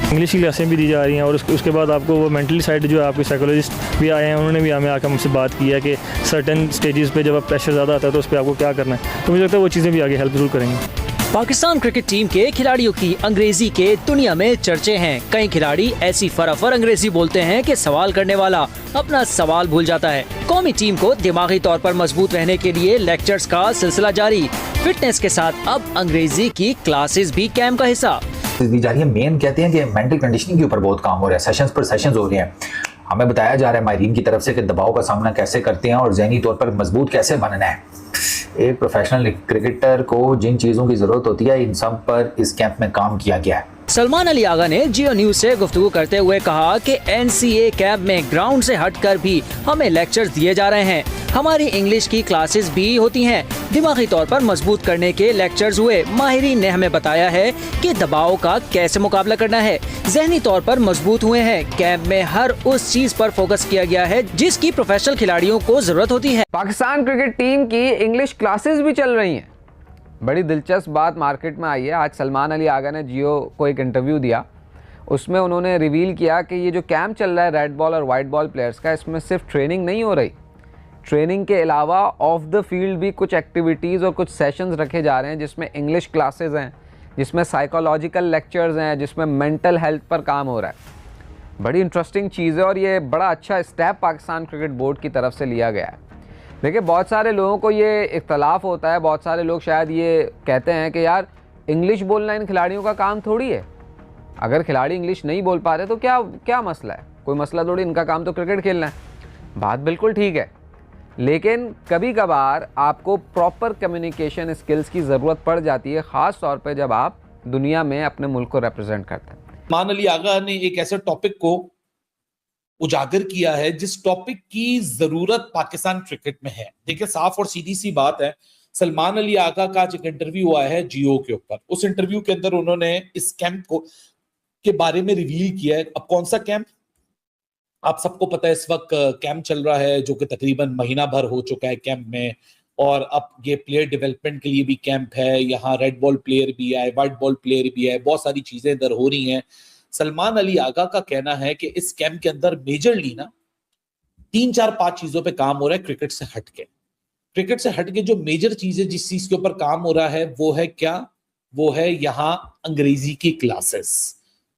English की क्लासें भी दी जा रही हैं और उसके बाद आपको वो मेंटली साइड जो है आपके साइकोलॉजिस्ट भी आए हैं, उन्होंने भी हमें आकर हमसे बात की है कि सर्टेन स्टेजेस पे जब आप प्रेशर ज़्यादा आता है तो उस पर आपको क्या करना है। तो मुझे लगता है वो चीज़ें भी आगे हेल्प जरूर करेंगी। पाकिस्तान क्रिकेट टीम के खिलाड़ियों की अंग्रेजी के दुनिया में चर्चे हैं। कई खिलाड़ी ऐसी फराफर अंग्रेजी बोलते हैं कि सवाल करने वाला अपना सवाल भूल जाता है। कौमी टीम को दिमागी तौर पर मजबूत रहने के लिए लेक्चर्स का सिलसिला जारी। फिटनेस के साथ अब अंग्रेजी की क्लासेस भी कैंप का हिस्सा दी जा रही है। मेन कहते हैं कि मेंटल कंडीशनिंग के ऊपर बहुत काम हो रहा है, सेशंस पर सेशंस हो रहे हैं। हमें बताया जा रहा है माहिरीन की तरफ से कि दबाव का सामना कैसे करते हैं और ज़हनी तौर पर मजबूत कैसे बनना है। एक प्रोफेशनल क्रिकेटर को जिन चीज़ों की ज़रूरत होती है, इन सब पर इस कैंप में काम किया गया है। सलमान अली आगा ने जियो न्यूज से गुफ्तगू करते हुए कहा कि एनसीए कैंप में ग्राउंड से हटकर भी हमें लेक्चर्स दिए जा रहे हैं। हमारी इंग्लिश की क्लासेस भी होती हैं। दिमागी तौर पर मजबूत करने के लेक्चर्स हुए। माहिरीन ने हमें बताया है कि दबाव का कैसे मुकाबला करना है। ज़हनी तौर पर मजबूत हुए हैं। कैंप में हर उस चीज पर फोकस किया गया है जिसकी प्रोफेशनल खिलाड़ियों को जरूरत होती है। पाकिस्तान क्रिकेट टीम की इंग्लिश क्लासेस भी चल रही हैं। बड़ी दिलचस्प बात मार्केट में आई है। आज सलमान अली आगा ने जियो को एक इंटरव्यू दिया, उसमें उन्होंने रिवील किया कि ये जो कैंप चल रहा है रेड बॉल और वाइट बॉल प्लेयर्स का, इसमें सिर्फ ट्रेनिंग नहीं हो रही, ट्रेनिंग के अलावा ऑफ द फील्ड भी कुछ एक्टिविटीज़ और कुछ सेशंस रखे जा रहे हैं जिसमें इंग्लिश क्लासेस हैं, जिसमें साइकोलॉजिकल लेक्चर्स हैं, जिसमें मेंटल हेल्थ पर काम हो रहा है। बड़ी इंटरेस्टिंग चीज़ है और ये बड़ा अच्छा स्टेप पाकिस्तान क्रिकेट बोर्ड की तरफ से लिया गया है। देखिए, बहुत सारे लोगों को ये इख्तलाफ होता है, बहुत सारे लोग शायद ये कहते हैं कि यार इंग्लिश बोलना इन खिलाड़ियों का काम थोड़ी है। अगर खिलाड़ी इंग्लिश नहीं बोल पा रहे तो क्या मसला है? कोई मसला थोड़ी, इनका काम तो क्रिकेट खेलना है। बात बिल्कुल ठीक है, लेकिन कभी कभार आपको प्रॉपर कम्युनिकेशन स्किल्स की ज़रूरत पड़ जाती है, ख़ास तौर पे जब आप दुनिया में अपने मुल्क को रिप्रेजेंट करते हैं। सलमान अली आगा ने एक ऐसे टॉपिक को उजागर किया है जिस टॉपिक की जरूरत पाकिस्तान क्रिकेट में है। देखिए, साफ और सीधी सी बात है, सलमान अली आगा का एक इंटरव्यू हुआ है जियो के ऊपर। उस इंटरव्यू के अंदर उन्होंने इस कैंप को के बारे में रिवील किया है। अब कौन सा कैंप? आप सबको पता है इस वक्त कैंप चल रहा है जो कि तकरीबन महीना भर हो चुका है कैंप में, और अब ये प्लेयर डेवलपमेंट के लिए भी कैंप है। यहाँ रेड बॉल प्लेयर भी है, व्हाइट बॉल प्लेयर भी है, बहुत सारी चीजें इधर हो रही हैं। सलमान अली आगा का कहना है कि इस कैंप के अंदर मेजरली ना 3-4-5 चीजों पे काम हो रहा है क्रिकेट से हटके। क्रिकेट से हटके जो मेजर चीज है, जिस चीज के ऊपर काम हो रहा है वो है क्या? वो है यहाँ अंग्रेजी की क्लासेस,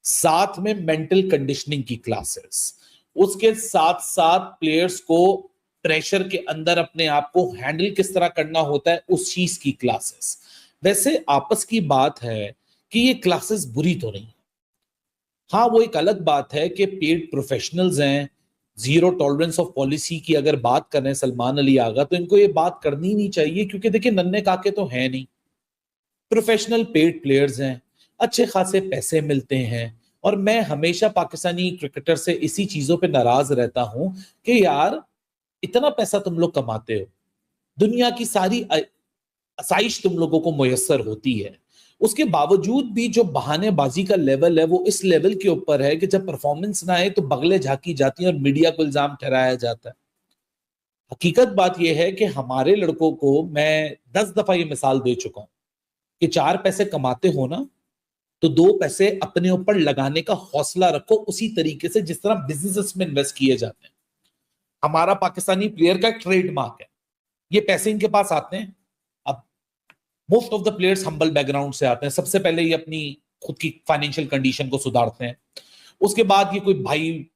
साथ में मेंटल कंडीशनिंग की क्लासेस, उसके साथ साथ प्लेयर्स को प्रेशर के अंदर अपने आप को हैंडल किस तरह करना होता है उस चीज की क्लासेस। वैसे आपस की बात है कि ये क्लासेस बुरी तो नहीं। हाँ, वो एक अलग बात है कि पेड प्रोफेशनल्स हैं, जीरो टॉलरेंस ऑफ पॉलिसी की अगर बात कर रहे हैं सलमान अली आगा, तो इनको ये बात करनी नहीं चाहिए, क्योंकि देखिए नन्हे काके तो हैं नहीं, प्रोफेशनल पेड प्लेयर्स हैं, अच्छे खासे पैसे मिलते हैं। और मैं हमेशा पाकिस्तानी क्रिकेटर से इसी चीजों पे नाराज रहता हूं कि यार इतना पैसा तुम लोग कमाते हो, दुनिया की सारी आसाइश तुम लोगों को मुयस्सर होती है, उसके बावजूद भी जो बहानेबाजी का लेवल है वो इस लेवल के ऊपर है कि जब परफॉर्मेंस ना आए तो बगले झांकी जाती है और मीडिया को इल्जाम ठहराया जाता है। हकीकत बात यह है कि हमारे लड़कों को मैं 10 दफा ये मिसाल दे चुका हूं कि 4 पैसे कमाते हो ना तो 2 पैसे अपने ऊपर लगाने का हौसला रखो, उसी तरीके से जिस तरह बिजनेसेस में इन्वेस्ट किए जाते हैं। हमारा पाकिस्तानी प्लेयर का ट्रेडमार्क है, ये पैसे इनके पास आते हैं। अब most of the players humble background से आते हैं। सबसे पहले ये अपनी खुद की फाइनेंशियल कंडीशन को सुधारते हैं, उसके बाद ये कोई भाई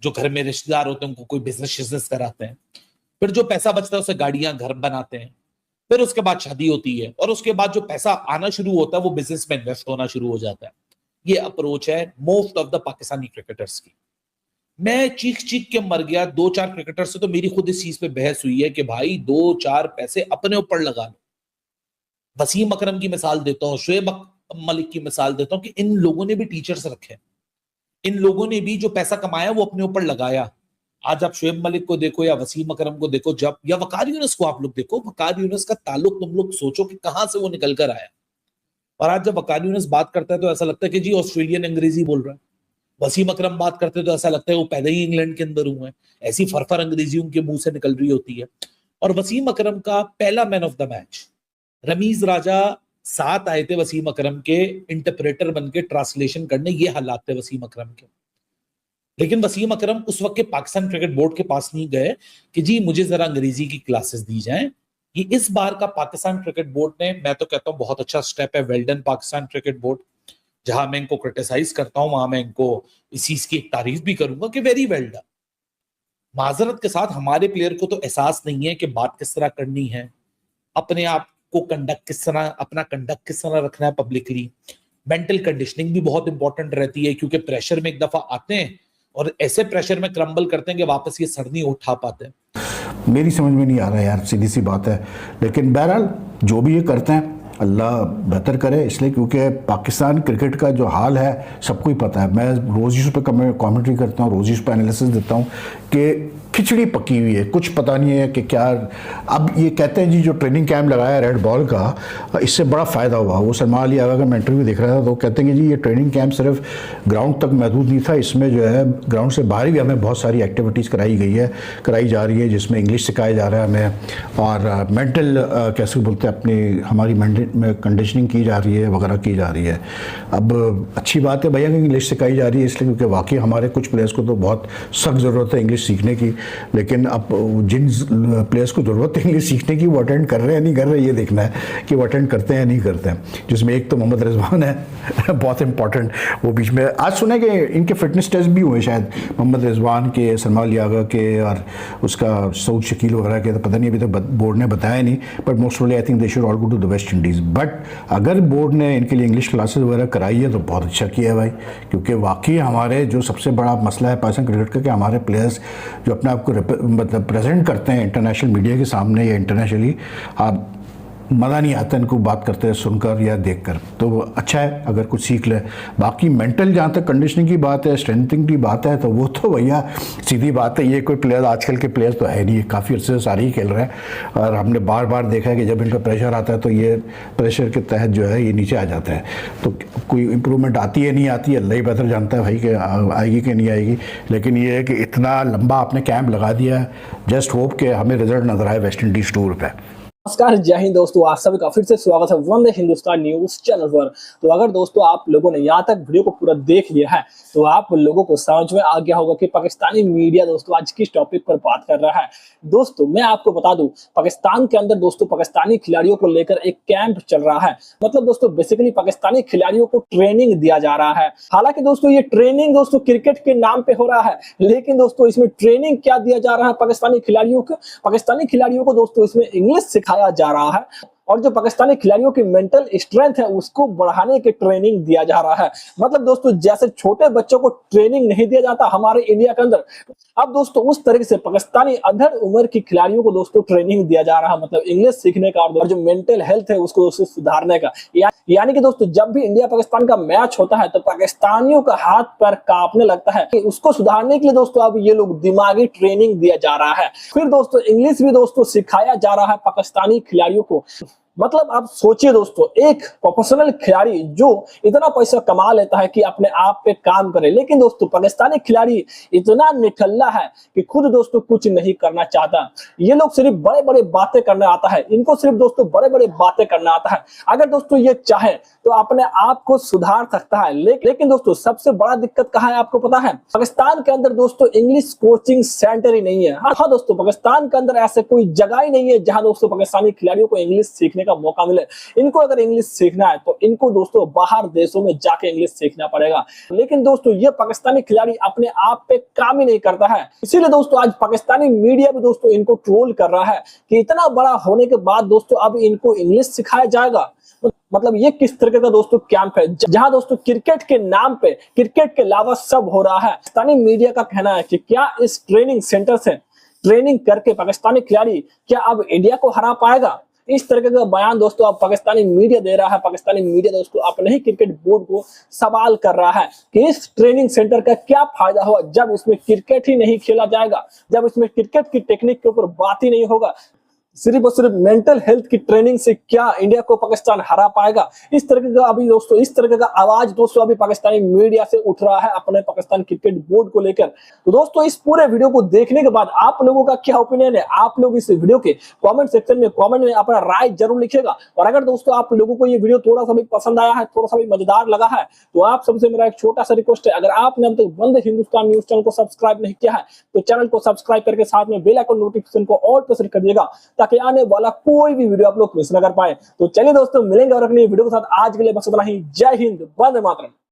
जो घर में रिश्तेदार होते हैं उनको कोई बिजनेस कराते हैं, फिर जो पैसा बचता है उससे गाड़ियां घर बनाते हैं, फिर उसके बाद शादी होती है, और उसके बाद जो पैसा आना शुरू होता है वो बिजनेस में इन्वेस्ट होना शुरू हो जाता है। ये अप्रोच है most of the Pakistani cricketers की। मैं चीख चीख के मर गया 2-4 क्रिकेटर से, तो मेरी खुद इस चीज पे बहस हुई है कि भाई 2-4 पैसे अपने ऊपर लगा लो। वसीम अकरम की मिसाल देता हूँ, शुएब मलिक की मिसाल देता हूँ कि इन लोगों ने भी टीचर्स रखे, इन लोगों ने भी जो पैसा कमाया वो अपने ऊपर लगाया। आज आप शुएब मलिक को देखो या वसीम अकरम को देखो, जब या वकार यूनुस को आप लोग देखो, वकार यूनुस का ताल्लुक तुम लोग सोचो कि कहां से वो निकल कर आया। और आज जब वकार यूनुस बात करता है तो ऐसा लगता है कि जी ऑस्ट्रेलियन अंग्रेजी बोल रहा है। वसीम अकरम बात करते तो ऐसा लगता है वो पैदा ही इंग्लैंड के अंदर हुए हैं, ऐसी फरफर अंग्रेजी उनके मुंह से निकल रही होती है। और वसीम अकरम का पहला man of the match Ramiz Raja साथ आए थे वसीम अकरम के इंटरप्रेटर बन के ट्रांसलेशन करने, ये हालात थे वसीम अकरम के। लेकिन वसीम अकरम उस वक्त के पाकिस्तान क्रिकेट बोर्ड के पास नहीं गए कि जी मुझे जरा अंग्रेजी की क्लासेस दी जाएं। ये इस बार का पाकिस्तान क्रिकेट बोर्ड ने, मैं तो कहता हूं बहुत अच्छा स्टेप है, well done Pakistan cricket board. जहां मैं इनको क्रिटिसाइज करता हूं वहां मैं इनको इस चीज की एक तारीफ भी करूंगा कि वेरी वेल डन। माजरत के साथ हमारे प्लेयर को तो एहसास नहीं है कि बात किस तरह करनी है, अपने आप को कंडक्ट किस तरह, अपना कंडक्ट किस तरह रखना है पब्लिकली। मेंटल कंडीशनिंग भी बहुत इंपॉर्टेंट रहती है, क्योंकि प्रेशर में एक दफा आते हैं और ऐसे प्रेशर में क्रम्बल करते हैं कि वापस ये सर नहीं उठा पाते हैं। मेरी समझ में नहीं आ रहा यार, सीधी सी बात है। लेकिन बहरहाल जो भी ये करते हैं अल्लाह बेहतर करे, इसलिए क्योंकि पाकिस्तान क्रिकेट का जो हाल है सबको ही पता है। मैं रोज़ इस पर कमेंट्री करता हूँ, रोज़ इस पर एनालिसिस देता हूँ कि खिचड़ी पकी हुई है, कुछ पता नहीं है कि क्या। अब ये कहते हैं जी जो ट्रेनिंग कैंप लगाया रेड बॉल का, इससे बड़ा फ़ायदा हुआ। वो सलमान अली आगा का मैं इंटरव्यू देख रहा था तो कहते हैं कि जी ये ट्रेनिंग कैंप सिर्फ ग्राउंड तक महदूद नहीं था, इसमें जो है ग्राउंड से बाहर भी हमें बहुत सारी एक्टिविटीज़ कराई जा रही है, जिसमें इंग्लिश सिखाया जा रहा है हमें, और मेंटल कैसे बोलते हैं अपनी हमारी में कंडीशनिंग की जा रही है वगैरह की जा रही है। अब अच्छी बात है भैया कि इंग्लिश सिखाई जा रही है, इसलिए क्योंकि वाकई हमारे कुछ प्लेयर्स को तो बहुत सख्त ज़रूरत है इंग्लिश सीखने की। लेकिन अब जिन प्लेयर्स को ज़रूरत है इंग्लिश सीखने की वो अटेंड कर रहे हैं नहीं कर रहे, ये देखना है कि वो अटेंड करते हैं नहीं करते हैं। जिसमें एक तो मोहम्मद रिजवान है बहुत इंपॉर्टेंट, वो बीच में आज सुना है कि इनके फिटनेस टेस्ट भी हुए शायद, मोहम्मद रिजवान के, सलमान अली आगा के और उसका सऊद शकील वगैरह के, तो पता नहीं अभी तक बोर्ड ने बताया नहीं, but most probably I think they should all go to the West Indies. But अगर बोर्ड ने इनके लिए इंग्लिश क्लासेस वगैरह कराई है तो बहुत अच्छा किया है भाई, क्योंकि वाकई हमारे जो सबसे बड़ा मसला है पाकिस्तान क्रिकेट का कि हमारे प्लेयर्स जो अपने आप को मतलब प्रेजेंट करते हैं इंटरनेशनल मीडिया के सामने या इंटरनेशनली, आप मज़ा नहीं आता इनको बात करते हैं सुनकर या देखकर। तो अच्छा है अगर कुछ सीख ले। बाकी मेंटल जहाँ तक कंडीशनिंग की बात है, स्ट्रेंथनिंग की बात है, तो वो तो भैया सीधी बात है, ये कोई प्लेयर आजकल के प्लेयर्स तो है नहीं, काफ़ी अर्से से सारे ही खेल रहे हैं और हमने बार बार देखा है कि जब इन पर प्रेशर आता है तो ये प्रेशर के तहत जो है ये नीचे आ जाता है। तो कोई इम्प्रूवमेंट आती है नहीं आती है अल्लाह ही बेहतर जानता है भाई कि आएगी कि नहीं आएगी। लेकिन ये है कि इतना लंबा आपने कैंप लगा दिया है, जस्ट होप कि हमें रिजल्ट नजर आए वेस्ट इंडीज़ टूर पर। नमस्कार, जय हिंद दोस्तों, आप सभी का फिर से स्वागत है वंदे हिंदुस्तान न्यूज चैनल पर। तो अगर दोस्तों आप लोगों ने यहाँ तक वीडियो को पूरा देख लिया है तो आप लोगों को समझ में आ गया होगा कि पाकिस्तानी मीडिया दोस्तों आज किस टॉपिक पर बात कर रहा है। दोस्तों मैं आपको बता दूं, पाकिस्तान के अंदर दोस्तों पाकिस्तानी खिलाड़ियों को लेकर एक कैंप चल रहा है। मतलब दोस्तों बेसिकली पाकिस्तानी खिलाड़ियों को ट्रेनिंग दिया जा रहा है। हालांकि दोस्तों ये ट्रेनिंग दोस्तों क्रिकेट के नाम पे हो रहा है, लेकिन दोस्तों इसमें ट्रेनिंग क्या दिया जा रहा है पाकिस्तानी खिलाड़ियों को दोस्तों इसमें इंग्लिश सिखाया जा रहा है और जो पाकिस्तानी खिलाड़ियों की मेंटल स्ट्रेंथ है उसको बढ़ाने की ट्रेनिंग दिया जा रहा है। मतलब दोस्तों जैसे छोटे बच्चों को ट्रेनिंग नहीं दिया जाता हमारे इंडिया के अंदर, अब दोस्तों उस तरीके से पाकिस्तानी अधर उम्र की खिलाड़ियों को दोस्तों ट्रेनिंग दिया जा रहा है, मतलब इंग्लिश सीखने का और जो मेंटल हेल्थ है उसको दोस्तों सुधारने का। यानी कि दोस्तों जब भी इंडिया पाकिस्तान का मैच होता है तो पाकिस्तानियों का हाथ पैर कांपने लगता है कि उसको सुधारने के लिए दोस्तों अब ये लोग दिमागी ट्रेनिंग दिया जा रहा है। फिर दोस्तों इंग्लिश भी दोस्तों सिखाया जा रहा है पाकिस्तानी खिलाड़ियों को। मतलब आप सोचिए दोस्तों, एक प्रोफेशनल खिलाड़ी जो इतना पैसा कमा लेता है कि अपने आप पे काम करे, लेकिन दोस्तों पाकिस्तानी खिलाड़ी इतना निठल्ला है कि खुद दोस्तों कुछ नहीं करना चाहता। ये लोग सिर्फ बड़े बड़े बातें करने आता है, इनको सिर्फ दोस्तों बड़े बड़े बातें करना आता है। अगर दोस्तों ये चाहे तो अपने आप को सुधार सकता है, लेकिन दोस्तों सबसे बड़ा दिक्कत कहाँ है आपको पता है? पाकिस्तान के अंदर दोस्तों इंग्लिश कोचिंग सेंटर ही नहीं है। हाँ दोस्तों, पाकिस्तान के अंदर ऐसे कोई जगह ही नहीं है जहां दोस्तों पाकिस्तानी खिलाड़ियों को इंग्लिश सीखने का मौका मिले। इनको अगर इंग्लिश सीखना है तो इनको दोस्तों बाहर देशों में जाके इंग्लिश सीखना पड़ेगा। लेकिन दोस्तों ये पाकिस्तानी खिलाड़ी अपने आप पे काम ही नहीं करता है, इसीलिए दोस्तों आज पाकिस्तानी मीडिया भी दोस्तों इनको ट्रोल कर रहा है कि इतना बड़ा होने के बाद दोस्तों अब इनको इंग्लिश सिखाया जाएगा। मतलब ये किस तरीके का दोस्तों कैंप है जहां दोस्तों क्रिकेट के नाम पे क्रिकेट के अलावा सब हो रहा है। पाकिस्तानी मीडिया का कहना है कि क्या इस ट्रेनिंग सेंटर से ट्रेनिंग करके पाकिस्तानी खिलाड़ी क्या अब इंडिया को हरा पाएगा? इस तरीके का बयान दोस्तों अब पाकिस्तानी मीडिया दे रहा है। पाकिस्तानी मीडिया दोस्तों अपने ही क्रिकेट बोर्ड को सवाल कर रहा है कि इस ट्रेनिंग सेंटर का क्या फायदा हुआ जब इसमें क्रिकेट ही नहीं खेला जाएगा, जब इसमें क्रिकेट की टेक्निक के ऊपर बात ही नहीं होगा। सिर्फ और सिर्फ मेंटल हेल्थ की ट्रेनिंग से क्या इंडिया को पाकिस्तान हरा पाएगा? इस तरह का अभी दोस्तों, इस तरह का आवाज दोस्तों अभी पाकिस्तानी मीडिया से उठ रहा है अपने पाकिस्तान क्रिकेट बोर्ड को लेकर। तो दोस्तों इस पूरे वीडियो को देखने के बाद आप लोगों का क्या ओपिनियन है? आप लोग इस वीडियो के कमेंट सेक्शन में कमेंट में अपना राय जरूर लिखिएगा। और अगर दोस्तों आप लोगों को ये वीडियो थोड़ा सा भी पसंद आया है, थोड़ा सा भी मजेदार लगा है, तो आप सबसे मेरा एक छोटा सा रिक्वेस्ट है, अगर आपने अब तक वंदे हिंदुस्तान न्यूज चैनल को सब्सक्राइब नहीं किया है तो चैनल को सब्सक्राइब करके साथ में बेल आइकन नोटिफिकेशन को ऑल पर सेट कर दीजिएगा, ताकि आने वाला कोई भी वीडियो आप लोग मिस न कर पाए। तो चलिए दोस्तों, मिलेंगे और अपनी वीडियो के साथ। आज के लिए बस इतना ही। जय हिंद, वंदे मातरम।